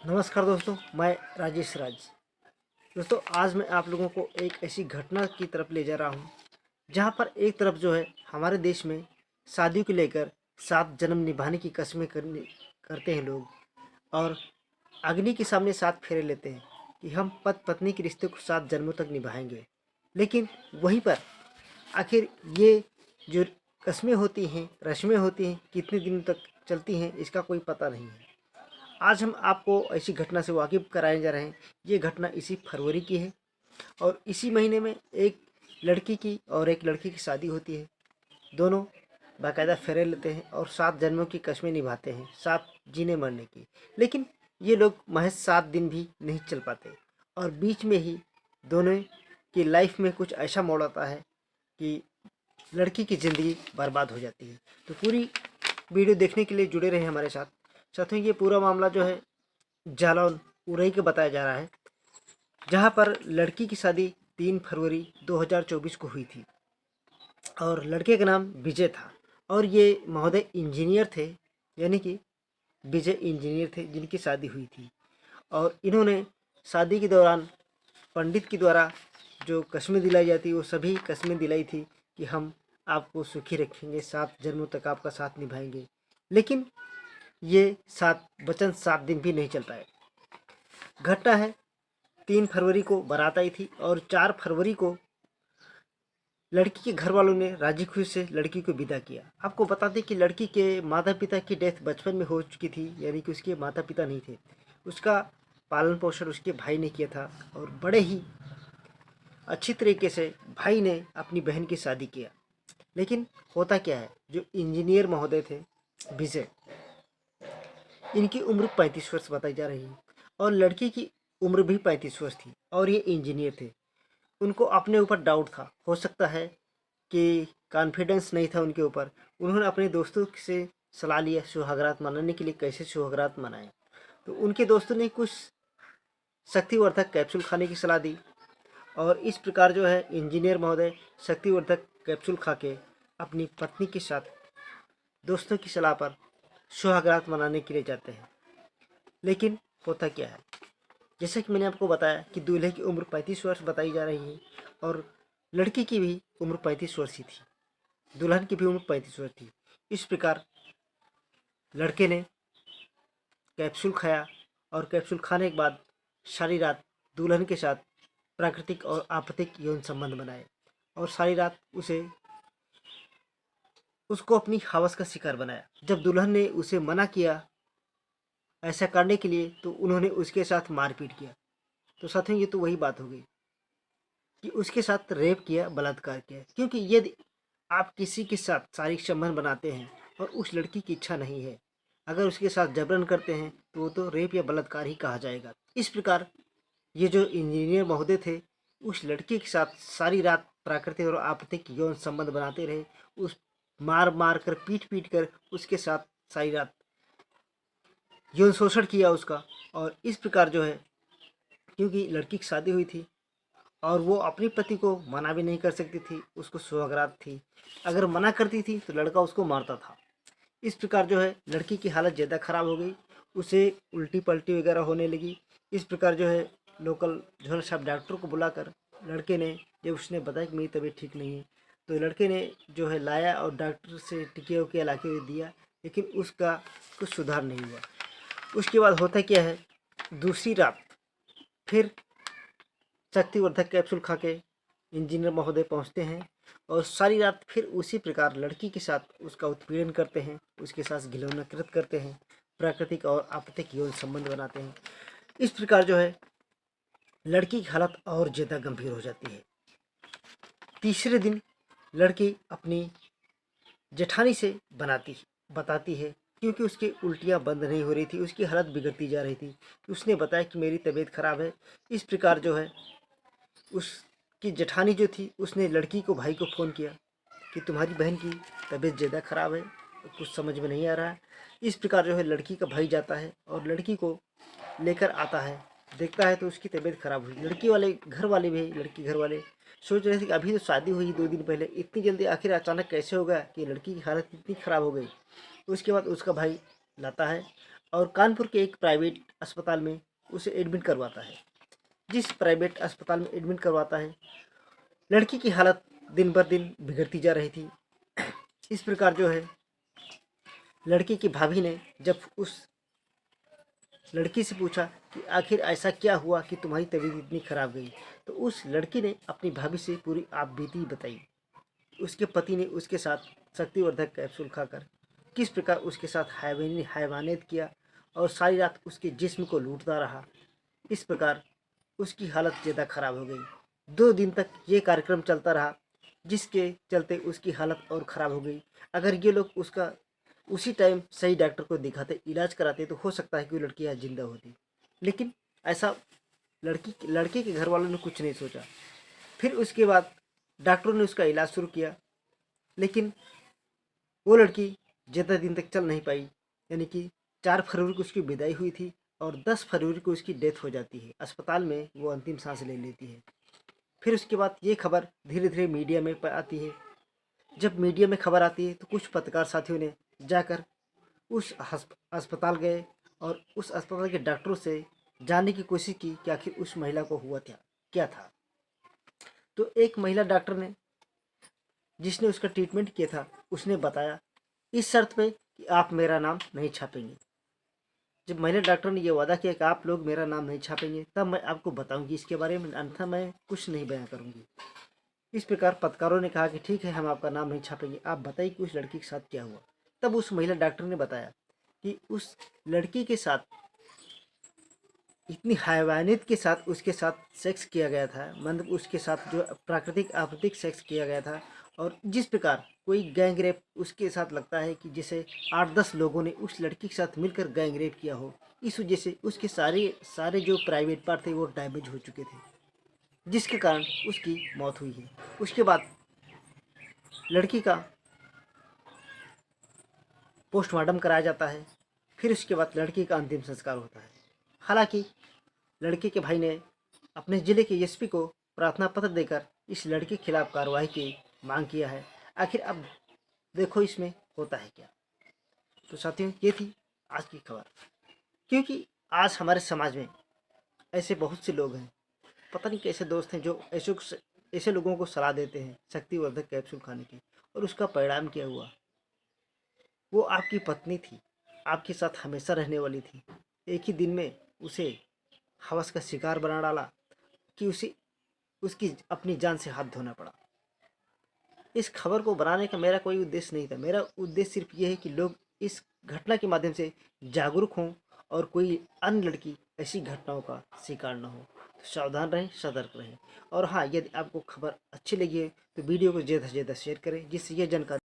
नमस्कार दोस्तों, मैं राजेश राज। दोस्तों, आज मैं आप लोगों को एक ऐसी घटना की तरफ ले जा रहा हूँ जहाँ पर एक तरफ जो है हमारे देश में शादियों को लेकर 7 जन्म निभाने की कस्में करते हैं लोग, और अग्नि के सामने 7 फेरे लेते हैं कि हम पति पत्नी के रिश्ते को 7 जन्मों तक निभाएंगे। लेकिन वहीं पर आखिर ये जो कस्में होती हैं, रस्में होती हैं, कितने दिन तक चलती हैं इसका कोई पता नहीं है। आज हम आपको ऐसी घटना से वाकिफ़ कराने जा रहे हैं। ये घटना इसी फरवरी की है और इसी महीने में एक लड़की की और एक लड़की की शादी होती है। दोनों बाकायदा फेरे लेते हैं और 7 जन्मों की कस्में निभाते हैं, 7 जीने मरने की। लेकिन ये लोग महज 7 दिन भी नहीं चल पाते और बीच में ही दोनों की लाइफ में कुछ ऐसा मोड़ आता है कि लड़की की ज़िंदगी बर्बाद हो जाती है। तो पूरी वीडियो देखने के लिए जुड़े रहे हमारे साथ। साथियों, ये पूरा मामला जो है जालौन उरई का बताया जा रहा है, जहां पर लड़की की शादी 3 फरवरी 2024 को हुई थी और लड़के का नाम विजय था। और ये महोदय इंजीनियर थे, यानी कि विजय इंजीनियर थे जिनकी शादी हुई थी। और इन्होंने शादी के दौरान पंडित के द्वारा जो कस्में दिलाई जाती वो सभी कस्में दिलाई थी कि हम आपको सुखी रखेंगे, 7 जन्मों तक आपका साथ निभाएंगे। लेकिन ये 7 वचन 7 दिन भी नहीं चल पाए। घटना है 3 फरवरी को बारात आई थी और 4 फरवरी को लड़की के घर वालों ने राजी खुशी से लड़की को विदा किया। आपको बता दें कि लड़की के माता पिता की डेथ बचपन में हो चुकी थी, यानी कि उसके माता पिता नहीं थे। उसका पालन पोषण उसके भाई ने किया था और बड़े ही अच्छी तरीके से भाई ने अपनी बहन की शादी किया। लेकिन होता क्या है, जो इंजीनियर महोदय थे विजय, इनकी उम्र 35 वर्ष बताई जा रही है और लड़की की उम्र भी 35 वर्ष थी और ये इंजीनियर थे। उनको अपने ऊपर डाउट था, हो सकता है कि कॉन्फिडेंस नहीं था उनके ऊपर। उन्होंने अपने दोस्तों से सलाह लिया सुहागरात मनाने के लिए, कैसे सुहागरात मनाएं। तो उनके दोस्तों ने कुछ शक्तिवर्धक कैप्सूल खाने की सलाह दी और इस प्रकार जो है इंजीनियर महोदय शक्तिवर्धक कैप्सूल खा के अपनी पत्नी के साथ दोस्तों की सलाह पर सुहागरात मनाने के लिए जाते हैं। लेकिन होता क्या है, जैसा कि मैंने आपको बताया कि दूल्हे की उम्र 35 वर्ष बताई जा रही है और लड़की की भी उम्र 35 वर्ष ही थी, दुल्हन की भी उम्र 35 वर्ष थी। इस प्रकार लड़के ने कैप्सूल खाया और कैप्सूल खाने के बाद सारी रात दुल्हन के साथ प्राकृतिक और आपत्तिक यौन संबंध बनाए और सारी रात उसको अपनी हवस का शिकार बनाया। जब दुल्हन ने उसे मना किया ऐसा करने के लिए तो उन्होंने उसके साथ मारपीट किया। तो साथियों, ये तो वही बात हो गई कि उसके साथ रेप किया, बलात्कार किया। क्योंकि यदि आप किसी के साथ शारीरिक संबंध बनाते हैं और उस लड़की की इच्छा नहीं है, अगर उसके साथ जबरन करते हैं तो वो तो रेप या बलात्कार ही कहा जाएगा। इस प्रकार ये जो इंजीनियर महोदय थे उस लड़की के साथ सारी रात प्राकृतिक और आपत्तिक यौन संबंध बनाते रहे। उस मार मार कर, पीट पीट कर उसके साथ सारी रात यौन शोषण किया उसका। और इस प्रकार जो है, क्योंकि लड़की की शादी हुई थी और वो अपने पति को मना भी नहीं कर सकती थी, उसको सुहागरात थी, अगर मना करती थी तो लड़का उसको मारता था। इस प्रकार जो है लड़की की हालत ज़्यादा ख़राब हो गई, उसे उल्टी पल्टी वगैरह होने लगी। इस प्रकार जो है लोकल झोल साहब डॉक्टर को बुलाकर लड़के ने, जब उसने बताया कि मेरी तबीयत ठीक नहीं है, तो लड़के ने जो है लाया और डॉक्टर से टिकिया उकिया ला के दिया, लेकिन उसका कुछ सुधार नहीं हुआ। उसके बाद होता क्या है, दूसरी रात फिर शक्तिवर्धक कैप्सूल खा के इंजीनियर महोदय पहुंचते हैं और सारी रात फिर उसी प्रकार लड़की के साथ उसका उत्पीड़न करते हैं, उसके साथ घिनौना कृत करते हैं, प्राकृतिक और आपत्तिक यौन संबंध बनाते हैं। इस प्रकार जो है लड़की की हालत और ज़्यादा गंभीर हो जाती है। तीसरे दिन लड़की अपनी जेठानी से बताती है, क्योंकि उसकी उल्टियाँ बंद नहीं हो रही थी, उसकी हालत बिगड़ती जा रही थी। उसने बताया कि मेरी तबीयत ख़राब है। इस प्रकार जो है उसकी जेठानी जो थी उसने लड़की को, भाई को फ़ोन किया कि तुम्हारी बहन की तबीयत ज़्यादा ख़राब है, कुछ समझ में नहीं आ रहा है। इस प्रकार जो है लड़की का भाई जाता है और लड़की को लेकर आता है, देखता है तो उसकी तबीयत ख़राब हुई। लड़की वाले घर वाले भी, लड़की घर वाले सोच रहे थे कि अभी तो शादी हुई 2 दिन पहले, इतनी जल्दी आखिर अचानक कैसे हो गया कि लड़की की हालत इतनी ख़राब हो गई। तो उसके बाद उसका भाई लाता है और कानपुर के एक प्राइवेट अस्पताल में उसे एडमिट करवाता है। जिस प्राइवेट अस्पताल में एडमिट करवाता है, लड़की की हालत दिन बर दिन बिगड़ती जा रही थी। इस प्रकार जो है, लड़की की भाभी ने जब उस लड़की से पूछा कि आखिर ऐसा क्या हुआ कि तुम्हारी तबीयत इतनी खराब गई, तो उस लड़की ने अपनी भाभी से पूरी आपबीती बताई। उसके पति ने उसके साथ शक्तिवर्धक कैप्सूल खाकर किस प्रकार उसके साथ हैवानियत किया और सारी रात उसके जिस्म को लूटता रहा। इस प्रकार उसकी हालत ज़्यादा खराब हो गई। 2 दिन तक ये कार्यक्रम चलता रहा, जिसके चलते उसकी हालत और ख़राब हो गई। अगर ये लोग उसका उसी टाइम सही डॉक्टर को दिखाते, इलाज कराते, तो हो सकता है कि वो लड़की आज जिंदा होती। लेकिन ऐसा लड़के के घर वालों ने कुछ नहीं सोचा। फिर उसके बाद डॉक्टरों ने उसका इलाज शुरू किया, लेकिन वो लड़की ज़्यादा दिन तक चल नहीं पाई। यानी कि 4 फरवरी को उसकी विदाई हुई थी और 10 फरवरी को उसकी डेथ हो जाती है। अस्पताल में वो अंतिम सांस ले लेती है। फिर उसके बाद ये खबर धीरे धीरे मीडिया में आती है। जब मीडिया में खबर आती है तो कुछ पत्रकार साथियों ने जाकर उस अस्पताल गए और उस अस्पताल के डॉक्टरों से जानने की कोशिश की कि आखिर उस महिला को हुआ क्या था। तो एक महिला डॉक्टर ने, जिसने उसका ट्रीटमेंट किया था, उसने बताया इस शर्त पे कि आप मेरा नाम नहीं छापेंगे। जब महिला डॉक्टर ने यह वादा किया कि आप लोग मेरा नाम नहीं छापेंगे, तब मैं आपको बताऊंगी इसके बारे में, अन्यथा मैं कुछ नहीं बयां करूंगी। इस प्रकार पत्रकारों ने कहा कि ठीक है, हम आपका नाम नहीं छापेंगे, आप बताइए कि उस लड़की के साथ क्या हुआ। तब उस महिला डॉक्टर ने बताया कि उस लड़की के साथ इतनी हैवानियत के साथ उसके साथ सेक्स किया गया था, मतलब उसके साथ जो प्राकृतिक सेक्स किया गया था। और जिस प्रकार कोई गैंग रेप उसके साथ लगता है कि जैसे 8-10 लोगों ने उस लड़की के साथ मिलकर गैंग रेप किया हो, इस वजह से उसके सारे सारे जो प्राइवेट पार्ट थे वो डैमेज हो चुके थे, जिसके कारण उसकी मौत हुई है। उसके बाद लड़की का पोस्टमार्टम कराया जाता है। फिर उसके बाद लड़की का अंतिम संस्कार होता है। हालांकि लड़के के भाई ने अपने ज़िले के एसपी को प्रार्थना पत्र देकर इस लड़के के खिलाफ कार्रवाई की मांग किया है। आखिर अब देखो इसमें होता है क्या। तो साथियों, ये थी आज की खबर। क्योंकि आज हमारे समाज में ऐसे बहुत से लोग हैं, पता नहीं कैसे दोस्त हैं, जो ऐसे लोगों को सलाह देते हैं शक्तिवर्धक कैप्सूल खाने की, और उसका परिणाम क्या हुआ। वो आपकी पत्नी थी, आपके साथ हमेशा रहने वाली थी, एक ही दिन में उसे हवस का शिकार बना डाला कि उसे उसकी अपनी जान से हाथ धोना पड़ा। इस खबर को बनाने का मेरा कोई उद्देश्य नहीं था। मेरा उद्देश्य सिर्फ ये है कि लोग इस घटना के माध्यम से जागरूक हों और कोई अन्य लड़की ऐसी घटनाओं का शिकार न हो। तो सावधान रहें, सतर्क रहें। और हाँ, यदि आपको खबर अच्छी लगी है तो वीडियो को ज़्यादा से ज़्यादा शेयर करें, जिससे ये जानकारी